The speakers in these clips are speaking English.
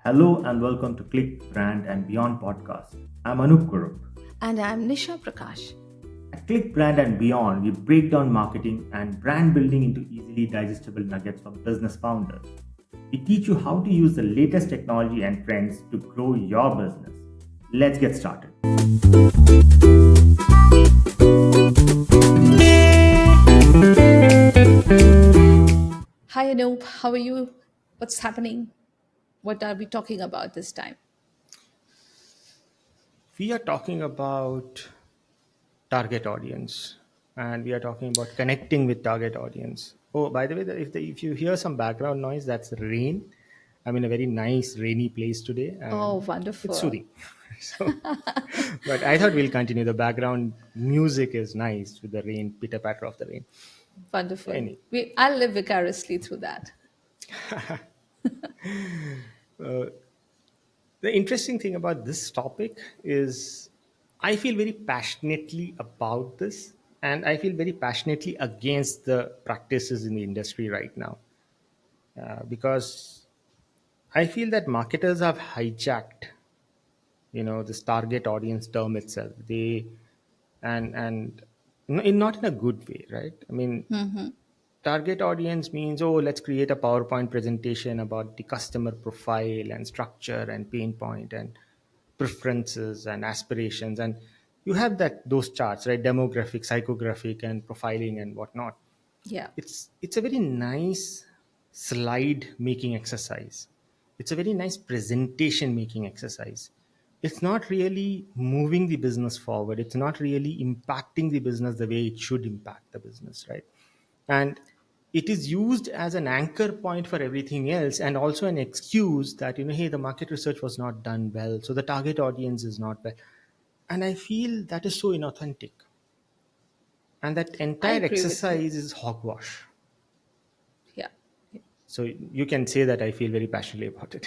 Hello and welcome to Click Brand and Beyond podcast. I'm Anoop Kurup. And I'm Nisha Prakash. At Click Brand and Beyond, we break down marketing and brand building into easily digestible nuggets from business founders. We teach you how to use the latest technology and trends to grow your business. Let's get started. Hi Anoop, how are you? What's happening? What are we talking about this time? We are talking about target audience, and we are talking about connecting with target audience. Oh, by the way, if you hear some background noise, that's rain. I'm in a very nice rainy place today, Oh, and it's wonderful. soothing. So, but I thought we'll continue. The background music is nice with the rain, pitter patter of the rain. Wonderful. Any, I'll live vicariously through that. the interesting thing about this topic is I feel very passionately about this, and I feel very passionately against the practices in the industry right now, because I feel that marketers have hijacked, this target audience term itself. They and not in a good way, right? I mean, target audience means, oh, let's create a PowerPoint presentation about the customer profile and structure and pain point and preferences and aspirations, and you have those charts, right? Demographic, psychographic, and profiling and whatnot. Yeah, It's a very nice slide making exercise. It's a very nice presentation making exercise. It's not really moving the business forward. It's not really impacting the business the way it should impact the business, right? And it is used as an anchor point for everything else, and also an excuse that, hey, the market research was not done well, so the target audience is not well. And I feel that is so inauthentic, and that I entire agree with you. exercise is hogwash. Yeah. So you can say that I feel very passionately about it.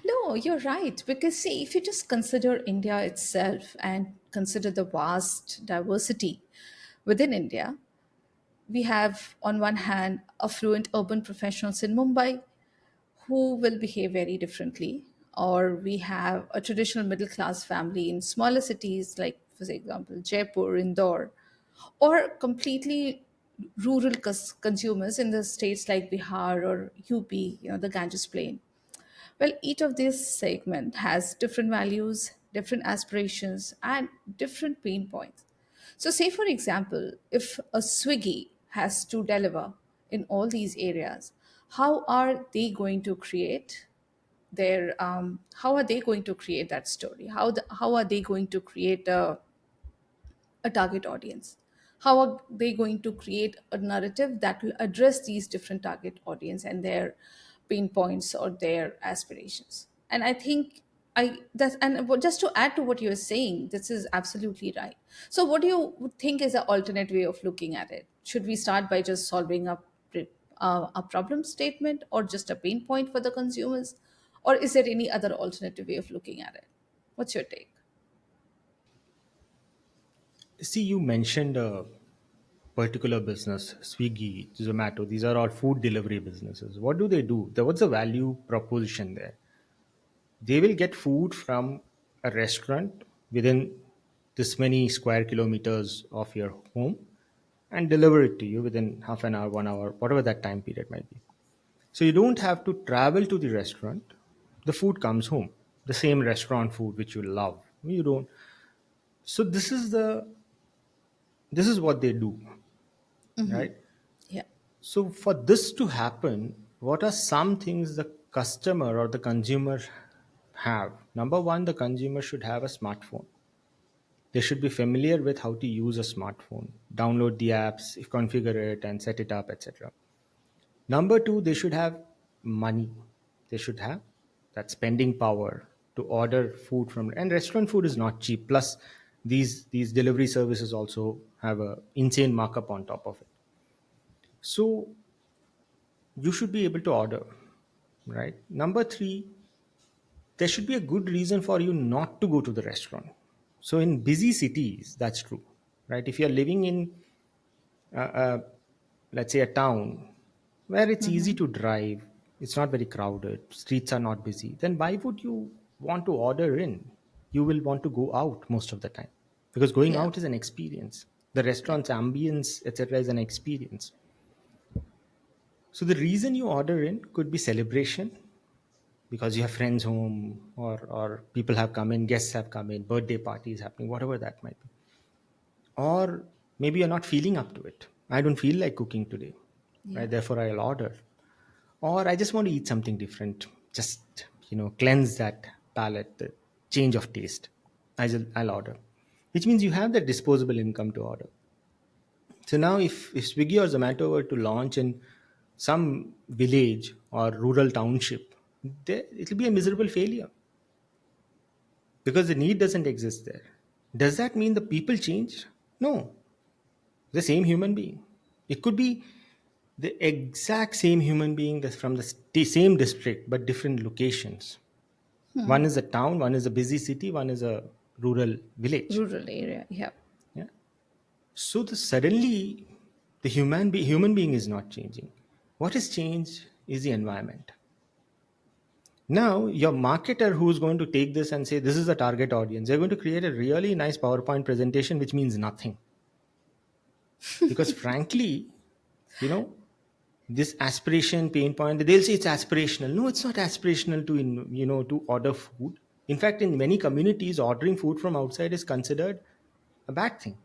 No, you're right. Because, see, if you just consider India itself and consider the vast diversity within India, we have, on one hand, affluent urban professionals in Mumbai who will behave very differently. Or we have a traditional middle class family in smaller cities like, for example, Jaipur, Indore, or completely rural consumers in the states like Bihar or UP, the Ganges Plain. Well, each of these segment has different values, different aspirations, and different pain points. So, say for example, if a Swiggy has to deliver in all these areas, how are they going to create how are they going to create that story? How are they going to create a target audience? How are they going to create a narrative that will address these different target audience and their pain points or their aspirations? And I think just to add to what you're saying, this is absolutely right. So what do you think is an alternate way of looking at it? Should we start by just solving a problem statement or just a pain point for the consumers, or is there any other alternative way of looking at it? What's your take? See, you mentioned a particular business, Swiggy, Zomato. These are all food delivery businesses. What do they do? What's the value proposition there? They will get food from a restaurant within this many square kilometers of your home and deliver it to you within half an hour, 1 hour, whatever that time period might be. So you don't have to travel to the restaurant. The food comes home, the same restaurant food which you love. You don't. So this is what they do, right? Yeah. So for this to happen, what are some things the customer or the consumer have? Number one, the consumer should have a smartphone. They should be familiar with how to use a smartphone, download the apps, configure it, and set it up, etc. Number two, they should have money. They should have that spending power to order food from, and restaurant food is not cheap. Plus, these delivery services also have a insane markup on top of it. So you should be able to order, right? Number three, there should be a good reason for you not to go to the restaurant. So in busy cities, that's true, right? If you're living in let's say a town where it's easy to drive, it's not very crowded, streets are not busy, then why would you want to order in? You will want to go out most of the time, because going Yeah, out is an experience. The yeah, restaurant's ambience, etc., is an experience. So the reason you order in could be celebration, because you have friends home, or people have come in, guests have come in, birthday parties happening, whatever that might be. Or maybe you're not feeling up to it. I don't feel like cooking today, yeah. right? Therefore, I'll order. Or I just want to eat something different, just cleanse that palate, the change of taste. I'll order, which means you have that disposable income to order. So now, if Swiggy or Zomato were to launch in some village or rural township, it'll be a miserable failure because the need doesn't exist there. Does that mean the people changed? No, the same human being. It could be the exact same human being that's from the same district but different locations. One is a town, one is a busy city, one is a rural village. Rural area. Yeah. Yeah. So suddenly the human being is not changing. What has changed is the environment. Now your marketer who's going to take this and say this is the target audience, they're going to create a really nice PowerPoint presentation which means nothing. Because frankly, you know, this aspiration pain point, they'll say it's aspirational. No, it's not aspirational to to order food. In fact, in many communities, ordering food from outside is considered a bad thing.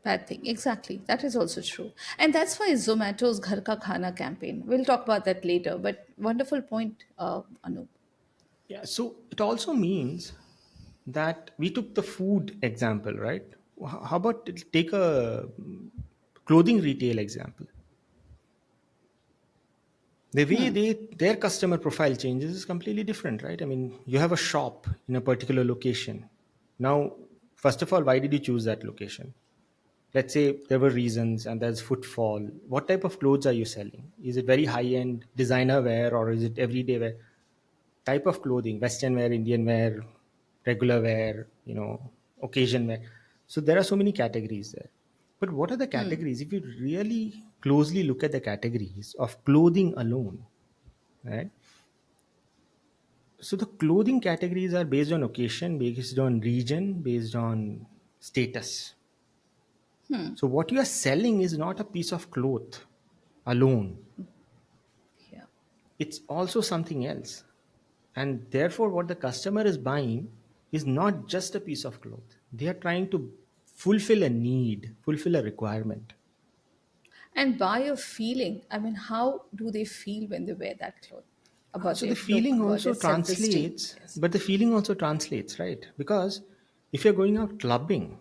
Bad thing. Exactly. That is also true. And that's why Zomato's Ghar Ka Khana campaign. We'll talk about that later. But wonderful point, Anup. Yeah, so it also means that we took the food example, right? How about take a clothing retail example? The way their customer profile changes is completely different, right? I mean, you have a shop in a particular location. Now, first of all, why did you choose that location? Let's say there were reasons and there's footfall. What type of clothes are you selling? Is it very high end designer wear, or is it everyday wear? Type of clothing: western wear, Indian wear, regular wear, occasion wear. So there are so many categories there. But what are the categories? If you really closely look at the categories of clothing alone, right? So the clothing categories are based on occasion, based on region, based on status. So what you are selling is not a piece of cloth alone. Yeah. It's also something else. And therefore, what the customer is buying is not just a piece of cloth. They are trying to fulfill a need, fulfill a requirement. And by a feeling, I mean, how do they feel when they wear that cloth? About So the their feeling look, about also their self esteem. translates, Yes. but the feeling also translates, right? Because if you're going out clubbing,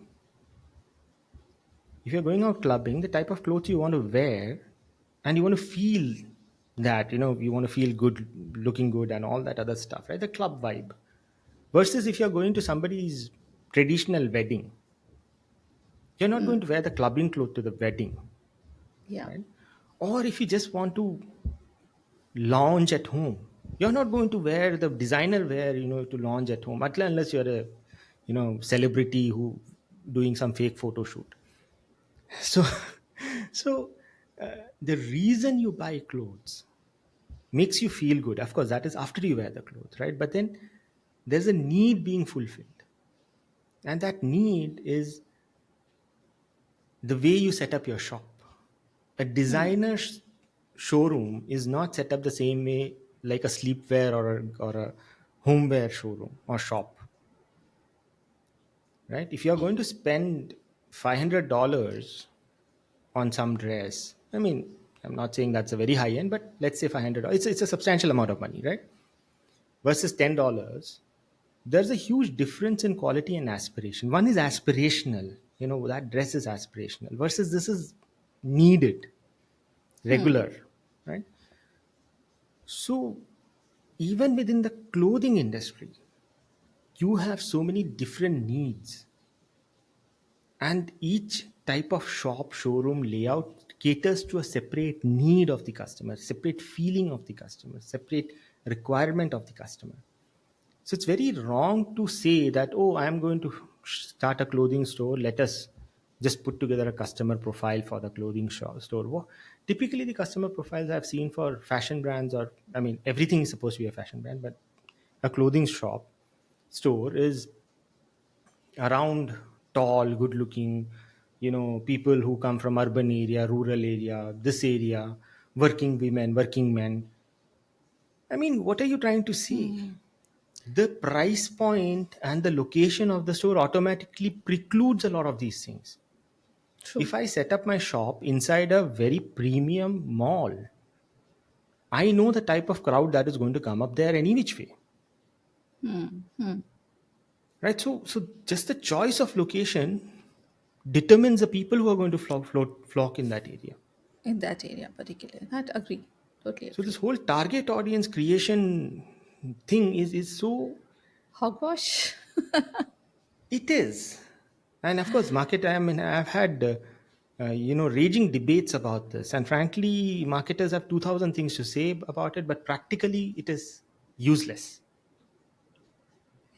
if you're going out clubbing, the type of clothes you want to wear, and you want to feel that, you want to feel good, looking good, and all that other stuff, right? The club vibe. Versus if you're going to somebody's traditional wedding, you're not going to wear the clubbing clothes to the wedding, Yeah. right? Or if you just want to lounge at home, you're not going to wear the designer wear, to lounge at home, unless you're a, celebrity who doing some fake photo shoot. So, so the reason you buy clothes makes you feel good. Of course, that is after you wear the clothes, right? But then there's a need being fulfilled, and that need is the way you set up your shop. A designer's showroom is not set up the same way like a sleepwear or a homeware showroom or shop, right? If you're going to spend $500 on some dress, I mean, I'm not saying that's a very high end, but let's say $500, it's a substantial amount of money, right? Versus $10, there's a huge difference in quality and aspiration. One is aspirational, that dress is aspirational, versus this is needed, regular, right? So even within the clothing industry, you have so many different needs, and each type of shop, showroom layout caters to a separate need of the customer, separate feeling of the customer, separate requirement of the customer. So it's very wrong to say that, oh, I'm going to start a clothing store, let us just put together a customer profile for the clothing store. Typically, the customer profiles I've seen for fashion brands, or I mean, everything is supposed to be a fashion brand, but a clothing shop store is around tall, good looking, people who come from urban area, rural area, this area, working women, working men. I mean, what are you trying to say? The price point and the location of the store automatically precludes a lot of these things. True. If I set up my shop inside a very premium mall, I know the type of crowd that is going to come up there any which way, right? So just the choice of location determines the people who are going to flock in that area. In that area particularly, that agree, totally So this agree. whole target audience creation thing is so, Hogwash. it is. And of course, market. I mean, I've had raging debates about this, and frankly, marketers have 2,000 things to say about it, but practically, it is useless.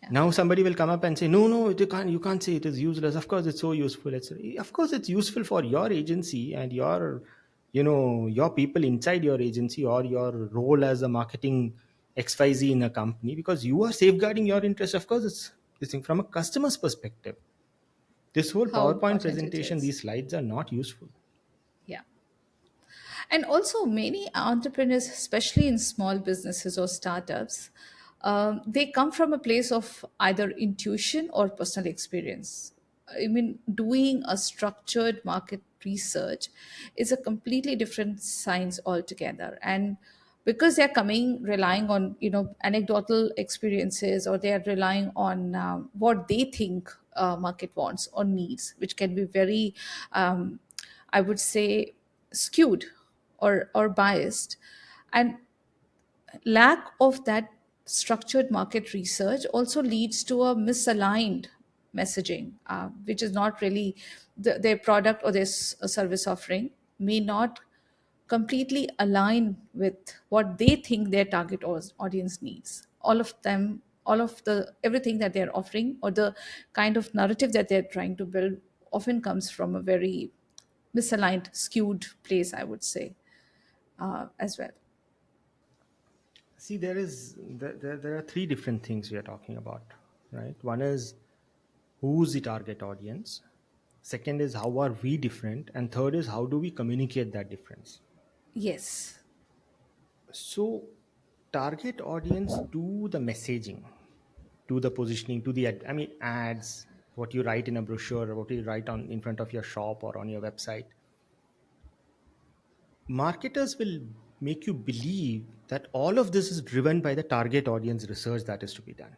Yeah. Now somebody will come up and say, no, no, you can't say it is useless. Of course, it's so useful. Of course, it's useful for your agency and your people inside your agency, or your role as a marketing XYZ in a company, because you are safeguarding your interest. Of course, it's this thing from a customer's perspective. This whole How PowerPoint important it presentation, is. these slides are not useful. Yeah. And also, many entrepreneurs, especially in small businesses or startups, they come from a place of either intuition or personal experience. I mean, doing a structured market research is a completely different science altogether. And because they're coming relying on anecdotal experiences, or they're relying on what they think market wants or needs, which can be very I would say skewed or biased, and lack of that structured market research also leads to a misaligned messaging, which is not really their product or their service offering may not completely align with what they think their target audience needs. All of them, all of the everything that they're offering, or the kind of narrative that they're trying to build, often comes from a very misaligned, skewed place, I would say, as well. See, there are three different things we are talking about, right? One is who's the target audience. Second is how are we different, and third is how do we communicate that difference. Yes. So, target audience to the messaging, to the positioning, to the I mean ads, what you write in a brochure, what you write on in front of your shop or on your website. Marketers will make you believe that all of this is driven by the target audience research that is to be done.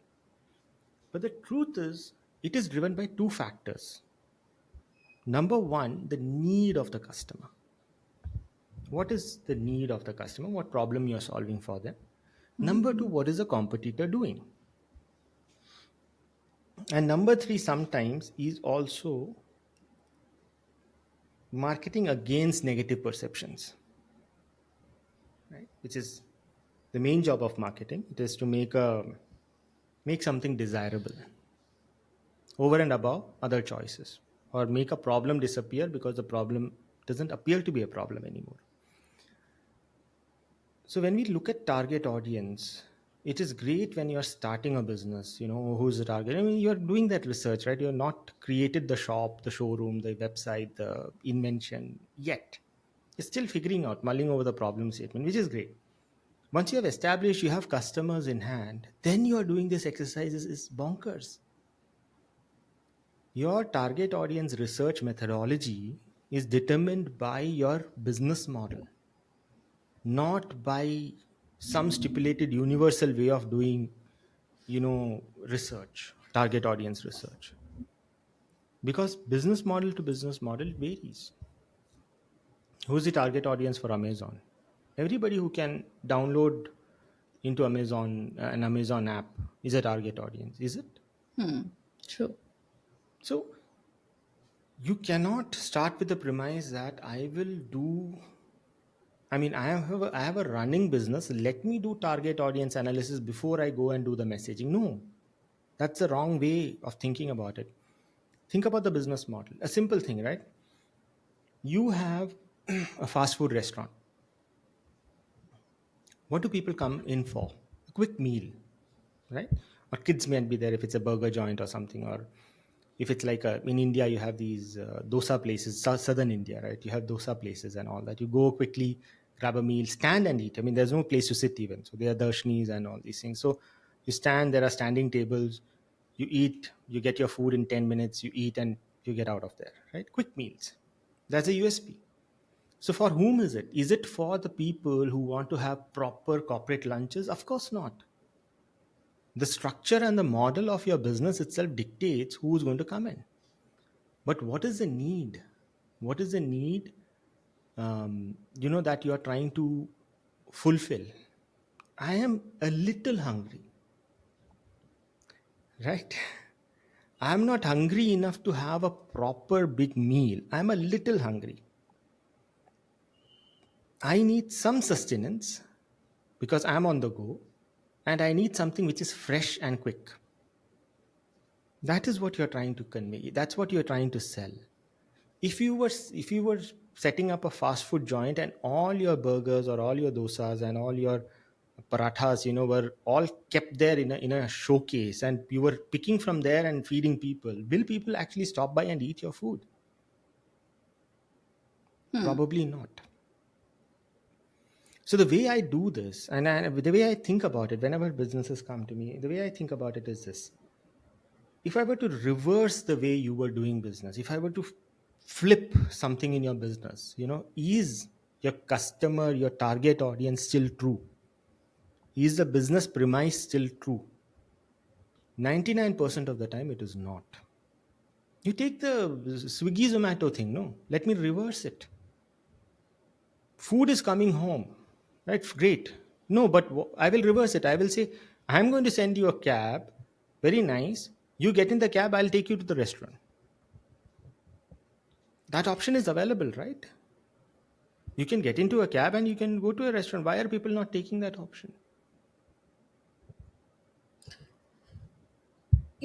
But the truth is, it is driven by two factors. Number one, the need of the customer. What is the need of the customer? What problem you're solving for them? Number two, what is the competitor doing? And number three, sometimes is also marketing against negative perceptions, right? Which is the main job of marketing. It is to make something desirable over and above other choices, or make a problem disappear because the problem doesn't appear to be a problem anymore. So when we look at target audience, it is great when you're starting a business, who's the target. I mean, you're doing that research, right? You're not created the shop, the showroom, the website, the invention yet. You're still figuring out, mulling over the problem statement, which is great. Once you have established, you have customers in hand, then you are doing this exercise is bonkers. Your target audience research methodology is determined by your business model, not by some stipulated universal way of doing research, target audience research, because business model to business model varies. Who's the target audience for Amazon? Everybody who can download into Amazon, an Amazon app, is a target audience, is it? True. So you cannot start with the premise that I will do. I mean, I have a running business. Let me do target audience analysis before I go and do the messaging. No, that's the wrong way of thinking about it. Think about the business model. A simple thing, right? You have a fast food restaurant. What do people come in for? A quick meal, right? Or kids might be there if it's a burger joint or something, or if it's like in India, you have these dosa places, southern India, right? You have dosa places and all that. You go quickly, grab a meal, stand and eat. I mean, there's no place to sit even. So there are darshnis and all these things. So you stand, there are standing tables, you eat, you get your food in 10 minutes, you eat and you get out of there, right? Quick meals. That's a USP. So for whom is it? Is it for the people who want to have proper corporate lunches? Of course not. The structure and the model of your business itself dictates who's going to come in. But what is the need? What is the need, that you are trying to fulfill? I am a little hungry, right? I'm not hungry enough to have a proper big meal. I'm a little hungry. I need some sustenance because I'm on the go, and I need something which is fresh and quick. That is what you're trying to convey. That's what you're trying to sell. If you were setting up a fast food joint and all your burgers or all your dosas and all your parathas, were all kept there in a showcase, and you were picking from there and feeding people, will people actually stop by and eat your food? Probably not. So the way I do this, the way I think about it, whenever businesses come to me, the way I think about it is this: if I were to reverse the way you were doing business, if I were to flip something in your business, is your customer, your target audience still true? Is the business premise still true? 99% of the time, it is not. You take the Swiggy Zomato thing, no? Let me reverse it. Food is coming home, right? Great. No, but I will reverse it. I will say, I'm going to send you a cab. Very nice. You get in the cab, I'll take you to the restaurant. That option is available, right? You can get into a cab and you can go to a restaurant. Why are people not taking that option?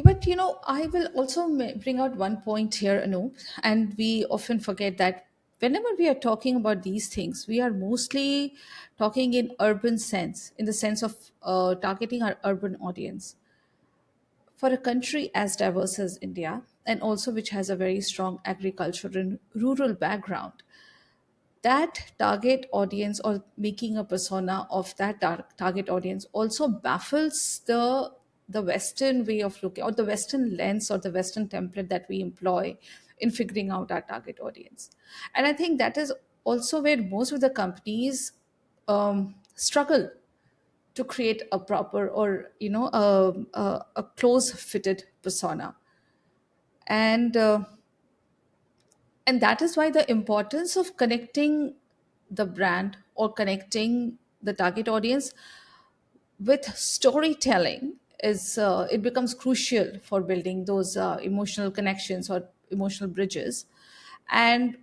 But I will also bring out one point here, Anoop, and we often forget that whenever we are talking about these things, we are mostly talking in urban sense, in the sense of targeting our urban audience. For a country as diverse as India, and also which has a very strong agricultural and rural background, that target audience or making a persona of that target audience also baffles the western way of looking, or the western lens or the western template that we employ in figuring out our target audience. And I think that is also where most of the companies struggle to create a proper, or a close fitted persona. And uh, and that is why the importance of connecting the brand or connecting the target audience with storytelling is it becomes crucial for building those emotional connections or emotional bridges. And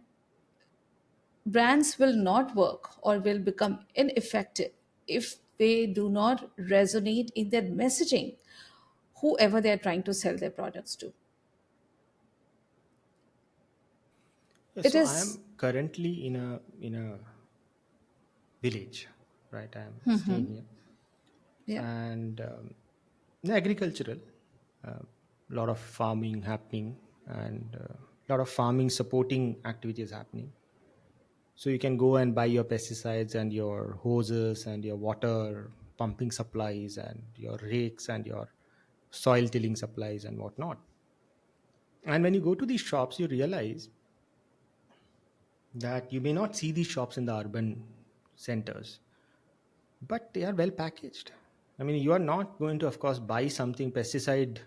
brands will not work or will become ineffective if they do not resonate in their messaging, whoever they are trying to sell their products to. Yeah, It so I is. am currently in a village, right? I am staying here, Yeah. and agricultural, a lot of farming happening, and a lot of farming supporting activities happening. So you can go and buy your pesticides and your hoses and your water pumping supplies and your rakes and your soil tilling supplies and whatnot. And when you go to these shops, you realize that you may not see these shops in the urban centers, but they are well packaged. I mean, you are not going to, of course, buy something pesticide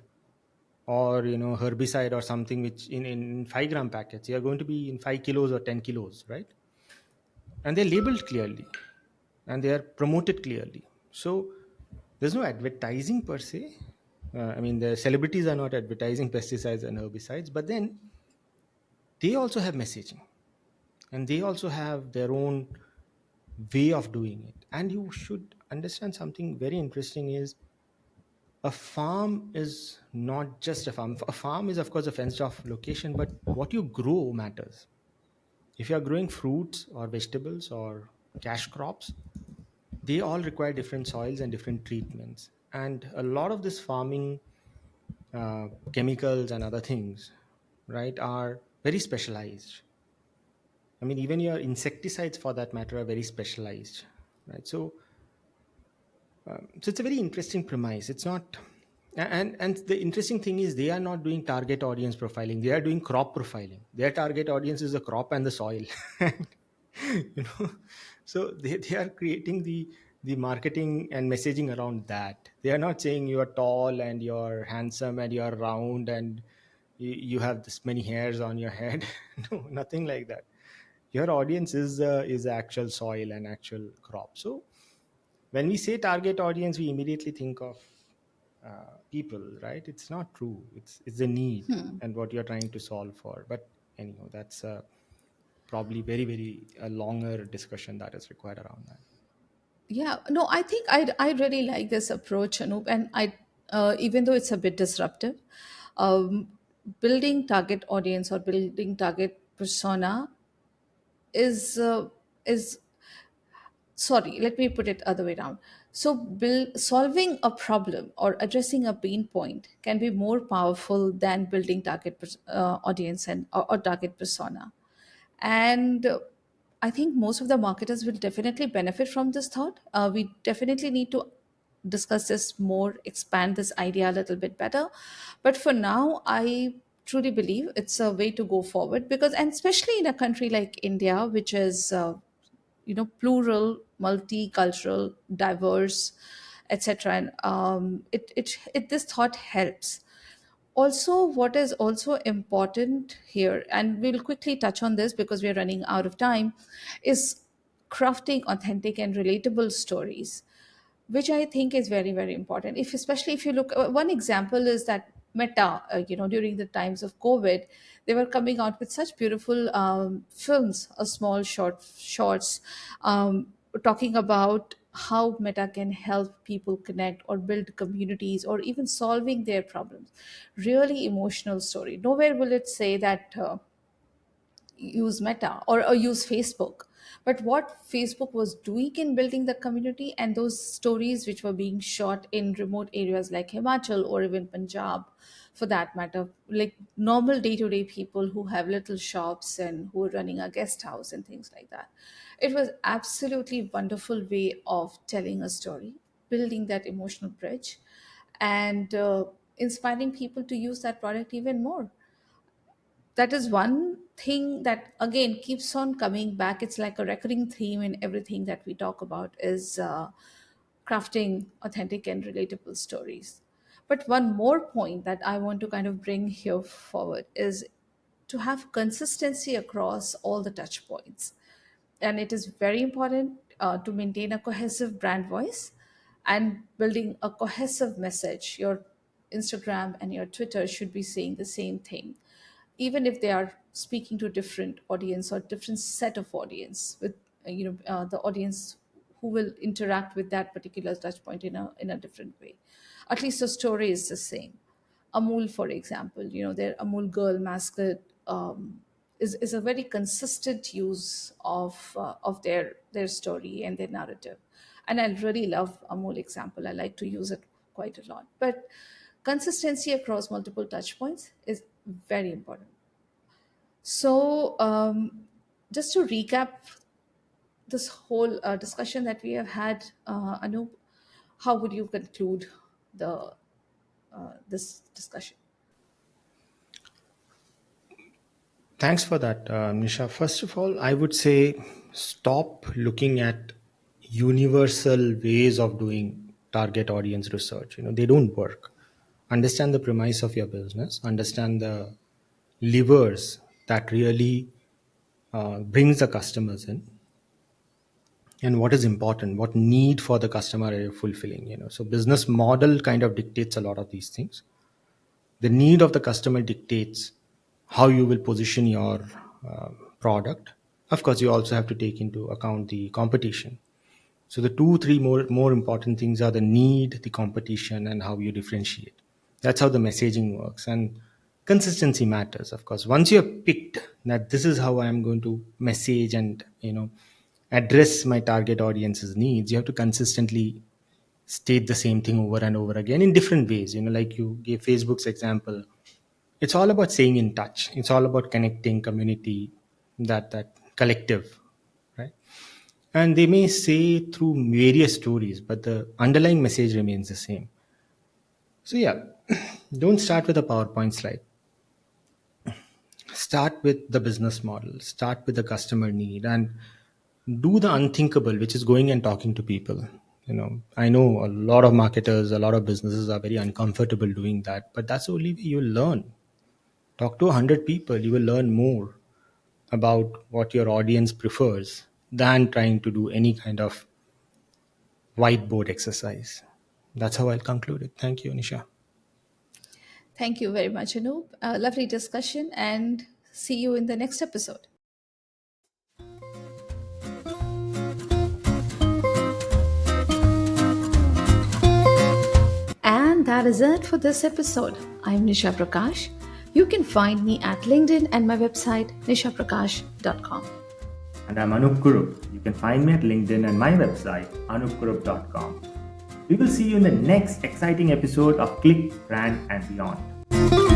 or herbicide or something which in 5 gram packets. You are going to be in 5 kilos or 10 kilos, right? And they're labeled clearly and they are promoted clearly. So there's no advertising per se. I mean, the celebrities are not advertising pesticides and herbicides, but then they also have messaging and they also have their own way of doing it. And you should understand something very interesting is A farm is not just a farm. A farm is, of course, a fenced off location, but what you grow matters. If you are growing fruits or vegetables or cash crops, they all require different soils and different treatments. And a lot of this farming chemicals and other things, right, are very specialized. I mean, even your insecticides, for that matter, are very specialized, right? So it's a very interesting premise. It's not, and the interesting thing is they are not doing target audience profiling. They are doing crop profiling. Their target audience is the crop and the soil. you know, so they are creating the marketing and messaging around that. They are not saying you are tall and you're handsome and you're round and you have this many hairs on your head. No, nothing like that. Your audience is actual soil and actual crop. So when we say target audience, we immediately think of people, right? It's not true. It's a need and what you're trying to solve for. But anyhow, that's probably very a longer discussion that is required around that. Yeah, no, I think I really like this approach, Anoop, and even though it's a bit disruptive, um, building target audience or building target persona is is sorry, let me put it other way around. So solving a problem or addressing a pain point can be more powerful than building audience or target persona. And I think most of the marketers will definitely benefit from this thought. We definitely need to discuss this more, expand this idea a little bit better. But for now, I truly believe it's a way to go forward, because, and especially in a country like India, which is plural, multicultural, diverse, etc. And this thought helps. Also, what is also important here, and we'll quickly touch on this because we're running out of time, is crafting authentic and relatable stories, which I think is very, very important. If especially if you look, one example is that Meta, during the times of COVID, they were coming out with such beautiful films, a small shorts, talking about how Meta can help people connect or build communities or even solving their problems. Really emotional story. Nowhere will it say that. Use Meta or use Facebook. But what Facebook was doing in building the community, and those stories which were being shot in remote areas like Himachal or even Punjab, for that matter, like normal day to day people who have little shops and who are running a guest house and things like that. It was absolutely wonderful way of telling a story, building that emotional bridge, and inspiring people to use that product even more. That is one thing that again keeps on coming back. It's like a recurring theme in everything that we talk about, is crafting authentic and relatable stories. But one more point that I want to kind of bring here forward is to have consistency across all the touch points. And it is very important to maintain a cohesive brand voice and building a cohesive message. Your Instagram and your Twitter should be saying the same thing, even if they are speaking to different audience or different set of audience, with the audience who will interact with that particular touch point in a different way. At least the story is the same. Amul, for example, their Amul girl mascot is a very consistent use of their story and their narrative. And I really love Amul example. I like to use it quite a lot. But consistency across multiple touch points is very important. So, just to recap this whole discussion that we have had, Anoop, how would you conclude the this discussion? Thanks for that, Nisha. First of all, I would say stop looking at universal ways of doing target audience research. They don't work. Understand the premise of your business, understand the levers that really brings the customers in, and what is important, what need for the customer are you fulfilling. So business model kind of dictates a lot of these things. The need of the customer dictates how you will position your product. Of course, you also have to take into account the competition. So the two, three more important things are the need, the competition, and how you differentiate. That's how the messaging works. And consistency matters, of course. Once you have picked that this is how I am going to message and address my target audience's needs, you have to consistently state the same thing over and over again in different ways. Like you gave Facebook's example, it's all about staying in touch. It's all about connecting community, that collective, right? And they may say through various stories, but the underlying message remains the same. So yeah, don't start with a PowerPoint slide. Start with the business model, start with the customer need, and do the unthinkable, which is going and talking to people. I know a lot of marketers, a lot of businesses are very uncomfortable doing that, but that's the only way you learn. Talk to 100 people, you will learn more about what your audience prefers than trying to do any kind of whiteboard exercise. That's how I'll conclude it. Thank you, Nisha. Thank you very much, Anoop. Lovely discussion, and see you in the next episode. And that is it for this episode. I'm Nisha Prakash. You can find me at LinkedIn and my website nishaprakash.com. And I'm Anoop Kurup. You can find me at LinkedIn and my website anoopkurup.com. We will see you in the next exciting episode of Click, Brand and Beyond.